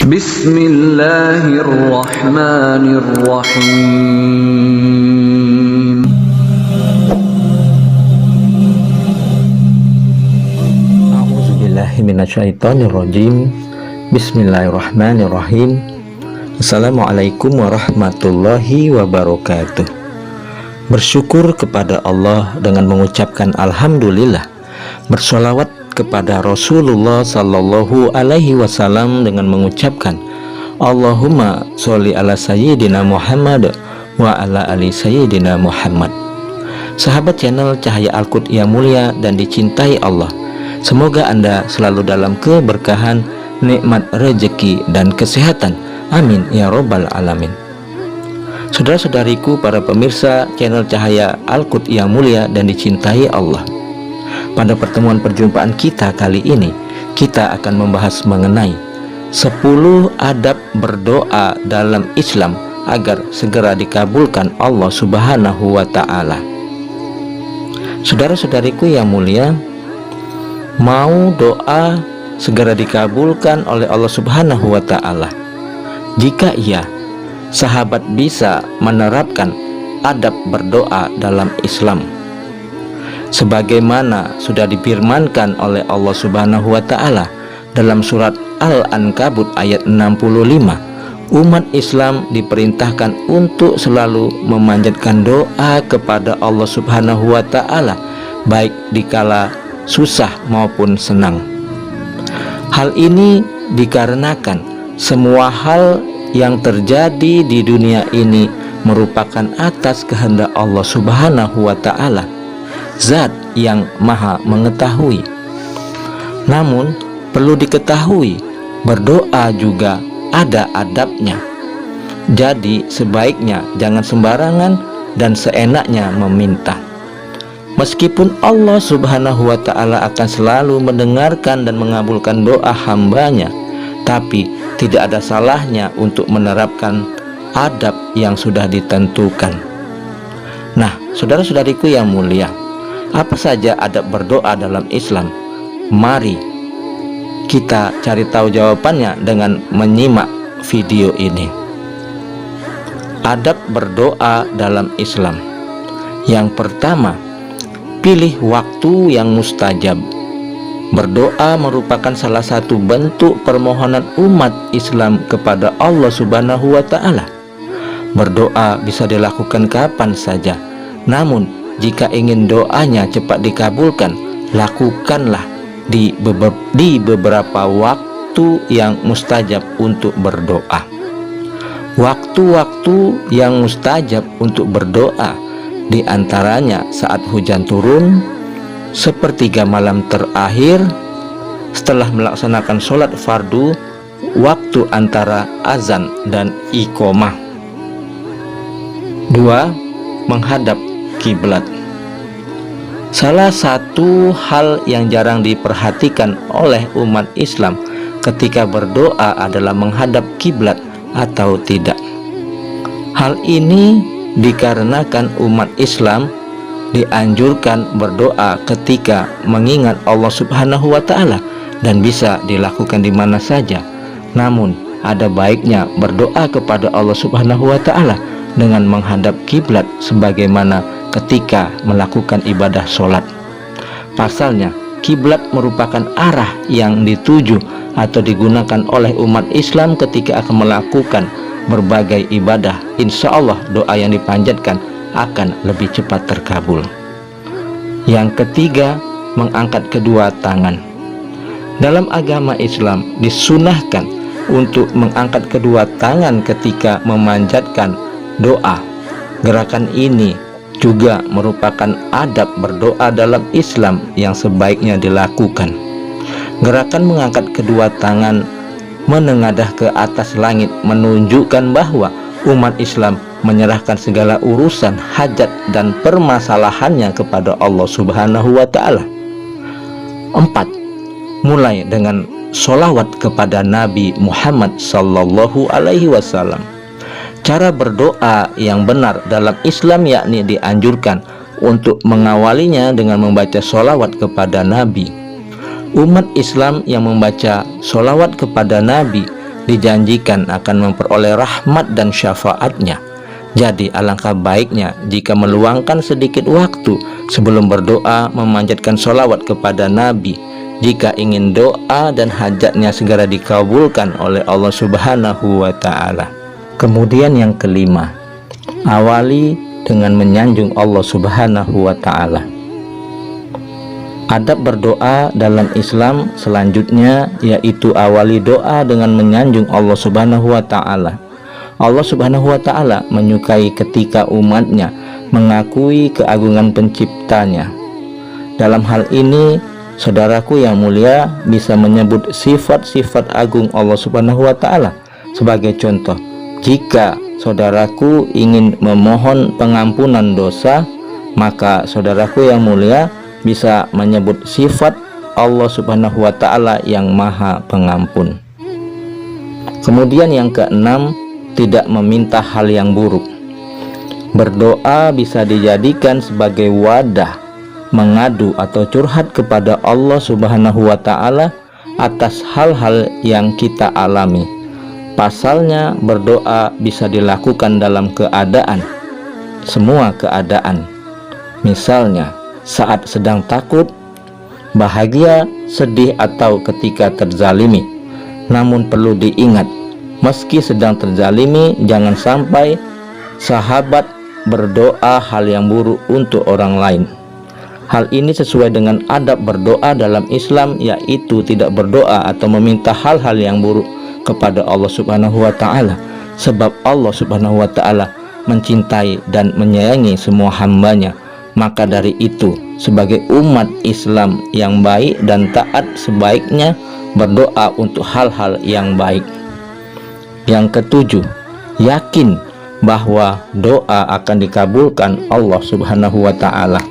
Bismillahirrahmanirrahim. A'udzubillahiminasyaitonirrajim. Bismillahirrahmanirrahim. Assalamualaikum warahmatullahi wabarakatuh. Bersyukur kepada Allah dengan mengucapkan alhamdulillah. Bersolawat kepada Rasulullah sallallahu alaihi wasallam dengan mengucapkan Allahumma sholli ala sayyidina Muhammad wa ala ali sayyidina Muhammad. Sahabat channel Cahaya Al-Qud yang mulia dan dicintai Allah, semoga Anda selalu dalam keberkahan, nikmat rezeki dan kesehatan. Amin ya robbal alamin. Saudara-saudariku, para pemirsa channel Cahaya Al-Qud yang mulia dan dicintai Allah, pada pertemuan perjumpaan kita kali ini, kita akan membahas mengenai 10 adab berdoa dalam Islam agar segera dikabulkan Allah Subhanahu wa ta'ala. Saudara-saudariku yang mulia, mau doa segera dikabulkan oleh Allah Subhanahu wa ta'ala? Jika iya, sahabat bisa menerapkan adab berdoa dalam Islam sebagaimana sudah difirmankan oleh Allah Subhanahu wa ta'ala dalam surat Al-Ankabut ayat 65. Umat Islam diperintahkan untuk selalu memanjatkan doa kepada Allah Subhanahu wa ta'ala, baik dikala susah maupun senang. Hal ini dikarenakan semua hal yang terjadi di dunia ini merupakan atas kehendak Allah Subhanahu wa ta'ala, Zat yang maha mengetahui. Namun perlu diketahui, berdoa juga ada adabnya. Jadi sebaiknya jangan sembarangan dan seenaknya meminta. Meskipun Allah Subhanahu wa ta'ala akan selalu mendengarkan dan mengabulkan doa hambanya, tapi tidak ada salahnya untuk menerapkan adab yang sudah ditentukan. Nah, saudara-saudariku yang mulia, apa saja adab berdoa dalam Islam? Mari kita cari tahu jawabannya dengan menyimak video ini. Adab berdoa dalam Islam. Yang pertama, pilih waktu yang mustajab. Berdoa merupakan salah satu bentuk permohonan umat Islam kepada Allah Subhanahu wa ta'ala. Berdoa bisa dilakukan kapan saja, namun jika ingin doanya cepat dikabulkan, lakukanlah di beberapa waktu yang mustajab untuk berdoa. Waktu-waktu yang mustajab untuk berdoa diantaranya saat hujan turun, sepertiga malam terakhir, setelah melaksanakan sholat fardu, waktu antara azan dan iqomah. 2. Menghadap kiblat. Salah satu hal yang jarang diperhatikan oleh umat Islam ketika berdoa adalah menghadap kiblat atau tidak. Hal ini dikarenakan umat Islam dianjurkan berdoa ketika mengingat Allah Subhanahu wa ta'ala dan bisa dilakukan di mana saja. Namun ada baiknya berdoa kepada Allah Subhanahu wa ta'ala dengan menghadap kiblat sebagaimana ketika melakukan ibadah sholat. Pasalnya, kiblat merupakan arah yang dituju atau digunakan oleh umat Islam ketika akan melakukan berbagai ibadah. Insya Allah doa yang dipanjatkan akan lebih cepat terkabul. Yang ketiga, mengangkat kedua tangan. Dalam agama Islam disunahkan untuk mengangkat kedua tangan ketika memanjatkan doa. Gerakan ini juga merupakan adab berdoa dalam Islam yang sebaiknya dilakukan. Gerakan mengangkat kedua tangan menengadah ke atas langit menunjukkan bahwa umat Islam menyerahkan segala urusan, hajat dan permasalahannya kepada Allah Subhanahu wa ta'ala. 4. Mulai dengan sholawat kepada Nabi Muhammad sallallahu alaihi wasallam. Cara berdoa yang benar dalam Islam yakni dianjurkan untuk mengawalinya dengan membaca sholawat kepada Nabi. Umat Islam yang membaca sholawat kepada Nabi dijanjikan akan memperoleh rahmat dan syafaatnya. Jadi alangkah baiknya jika meluangkan sedikit waktu sebelum berdoa memanjatkan sholawat kepada Nabi, jika ingin doa dan hajatnya segera dikabulkan oleh Allah Subhanahu wa Ta'ala. Kemudian yang kelima, awali dengan menyanjung Allah Subhanahu wa Ta'ala. Adab berdoa dalam Islam selanjutnya yaitu awali doa dengan menyanjung Allah Subhanahu wa Ta'ala. Allah Subhanahu wa Ta'ala menyukai ketika umatnya mengakui keagungan penciptanya. Dalam hal ini, saudaraku yang mulia bisa menyebut sifat-sifat agung Allah Subhanahu wa Ta'ala. Sebagai contoh, jika saudaraku ingin memohon pengampunan dosa, maka saudaraku yang mulia bisa menyebut sifat Allah Subhanahu wa Ta'ala yang Maha Pengampun. Kemudian yang keenam, tidak meminta hal yang buruk. Berdoa bisa dijadikan sebagai wadah mengadu atau curhat kepada Allah Subhanahu wa Ta'ala atas hal-hal yang kita alami. Pasalnya, berdoa bisa dilakukan dalam semua keadaan. Misalnya, saat sedang takut, bahagia, sedih, atau ketika terzalimi. Namun perlu diingat, meski sedang terzalimi, jangan sampai sahabat berdoa hal yang buruk untuk orang lain. Hal ini sesuai dengan adab berdoa dalam Islam, yaitu tidak berdoa atau meminta hal-hal yang buruk kepada Allah Subhanahu wa Ta'ala, sebab Allah Subhanahu wa Ta'ala mencintai dan menyayangi semua hambanya. Maka dari itu, sebagai umat Islam yang baik dan taat, sebaiknya berdoa untuk hal-hal yang baik. Yang ketujuh, yakin bahwa doa akan dikabulkan Allah Subhanahu wa Ta'ala.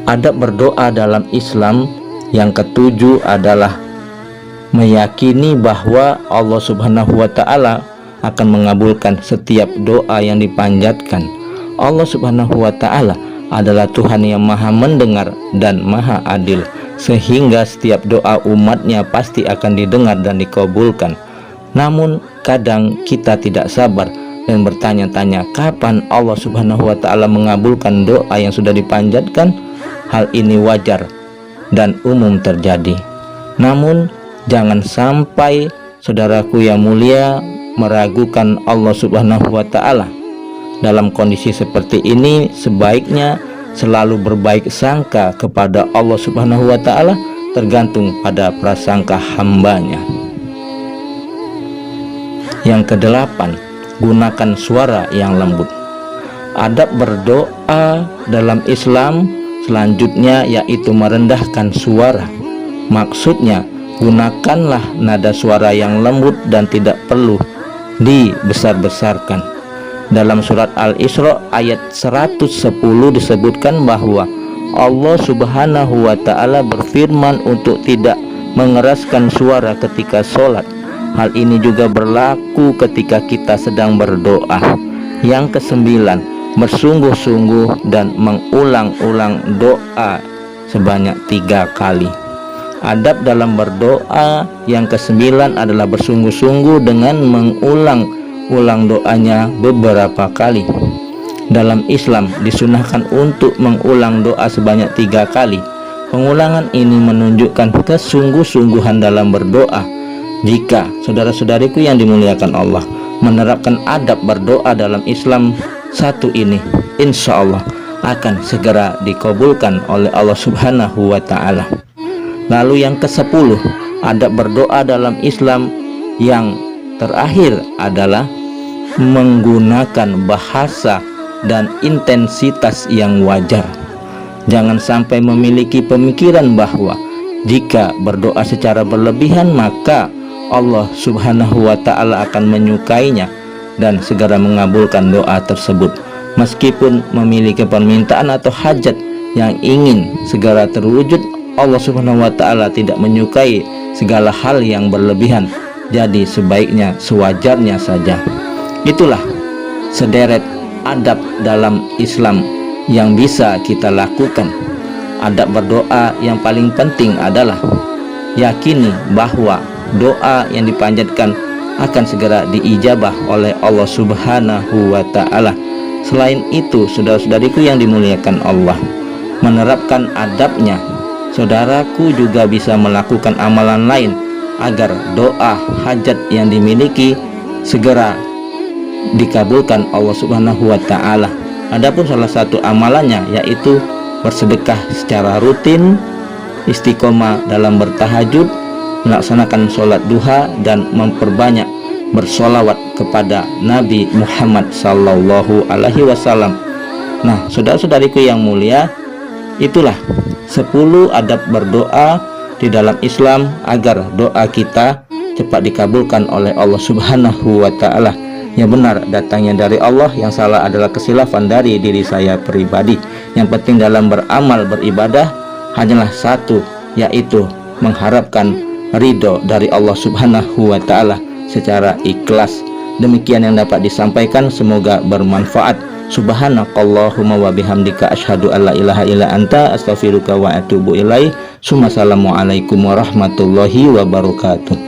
Adab berdoa dalam Islam yang ketujuh adalah meyakini bahwa Allah Subhanahu wa Ta'ala akan mengabulkan setiap doa yang dipanjatkan. Allah Subhanahu wa Ta'ala adalah Tuhan yang Maha mendengar dan Maha adil, sehingga setiap doa umatnya pasti akan didengar dan dikabulkan. Namun kadang kita tidak sabar dan bertanya-tanya kapan Allah Subhanahu wa Ta'ala mengabulkan doa yang sudah dipanjatkan. Hal ini wajar dan umum terjadi. Namun jangan sampai saudaraku yang mulia meragukan Allah Subhanahu wa Ta'ala. Dalam kondisi seperti ini, sebaiknya selalu berbaik sangka kepada Allah Subhanahu wa Ta'ala, tergantung pada prasangka hambanya. Yang kedelapan, gunakan suara yang lembut. Adab berdoa dalam Islam selanjutnya yaitu merendahkan suara. Maksudnya, gunakanlah nada suara yang lembut dan tidak perlu dibesar-besarkan. Dalam surat Al-Isra ayat 110 disebutkan bahwa Allah Subhanahu wa Ta'ala berfirman untuk tidak mengeraskan suara ketika sholat. Hal ini juga berlaku ketika kita sedang berdoa. Yang kesembilan, bersungguh-sungguh dan mengulang-ulang doa sebanyak 3 kali. Adab dalam berdoa yang kesembilan adalah bersungguh-sungguh dengan mengulang doanya beberapa kali. Dalam Islam disunahkan untuk mengulang doa sebanyak 3 kali. Pengulangan ini menunjukkan kesungguh-sungguhan dalam berdoa. Jika saudara-saudariku yang dimuliakan Allah menerapkan adab berdoa dalam Islam satu ini, insya Allah akan segera dikabulkan oleh Allah Subhanahu wa Ta'ala. Lalu yang ke-10, adab berdoa dalam Islam yang terakhir adalah menggunakan bahasa dan intensitas yang wajar. Jangan sampai memiliki pemikiran bahwa jika berdoa secara berlebihan maka Allah Subhanahu wa Ta'ala akan menyukainya dan segera mengabulkan doa tersebut. Meskipun memiliki permintaan atau hajat yang ingin segera terwujud, Allah Subhanahu wa Ta'ala tidak menyukai segala hal yang berlebihan. Jadi sebaiknya sewajarnya saja. Itulah sederet adab dalam Islam yang bisa kita lakukan. Adab berdoa yang paling penting adalah yakini bahwa doa yang dipanjatkan akan segera diijabah oleh Allah Subhanahu wa Ta'ala. Selain itu, saudara-saudariku yang dimuliakan Allah, menerapkan adabnya, saudaraku juga bisa melakukan amalan lain agar doa hajat yang dimiliki segera dikabulkan Allah Subhanahu wa Ta'ala. Adapun salah satu amalannya yaitu bersedekah secara rutin, istiqomah dalam bertahajud, melaksanakan sholat duha, dan memperbanyak bersolawat kepada Nabi Muhammad Sallallahu Alaihi Wasallam. Nah, saudara-saudariku yang mulia, itulah 10 adab berdoa di dalam Islam agar doa kita cepat dikabulkan oleh Allah Subhanahu wa Ta'ala. Yang benar datangnya dari Allah, yang salah adalah kesilafan dari diri saya pribadi. Yang penting dalam beramal beribadah hanyalah satu, yaitu mengharapkan ridho dari Allah Subhanahu wa Ta'ala secara ikhlas. Demikian yang dapat disampaikan, semoga bermanfaat. Subhanakallahumma wa bihamdika asyhadu an la ilaha illa anta astaghfiruka wa atubu ilaik. Assalamualaikum warahmatullahi wabarakatuh.